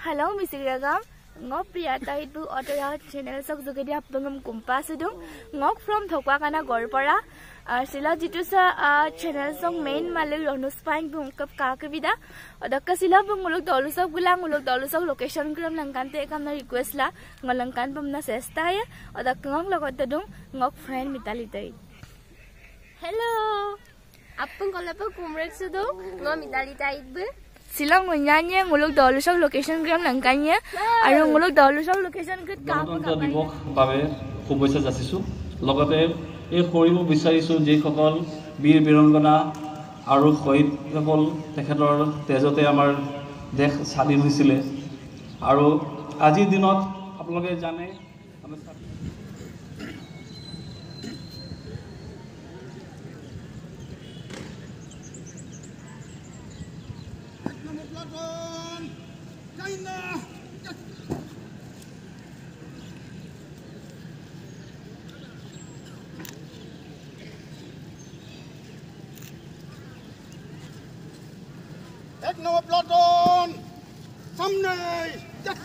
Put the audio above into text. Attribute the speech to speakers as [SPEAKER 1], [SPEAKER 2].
[SPEAKER 1] Hello, Mr. Ragam. Ngok Priyata itu Otoya channel sok jogedi apangam kumpas itu ngok from Thokakana Gorpara. Sila jitu sa channel sok main malik lonus paing bungkap kakibida. Odakka sila bungulok dolusok gulang ulok dolusok location gram langkante kamna request la ngolangkan pamna sesta ya. Odakka ngok logot tadung ngok friend Mitali tai.
[SPEAKER 2] Hello. Apang kalau apa kumrek sudo ngok Mitali tai bu.
[SPEAKER 1] Silang ngunyanya ngulok dolusok location gram langkanya. Ayo ngulok dolusok location gram
[SPEAKER 3] গণতন্ত্ৰ দিৱস বাবে শুভেচ্ছা যাচিছোঁ লগতে এই কৰিব বিচাৰিছোঁ যিসকল বীৰ বীৰংগনা আৰু শহীদসকল তেখেতৰ তেজতে আমাৰ দেশ স্বাধীন হৈছিলে আৰু আজিৰ দিনত আপোনালোকে জানে আমি
[SPEAKER 4] Ek nomor Platon, Samnai, Jack.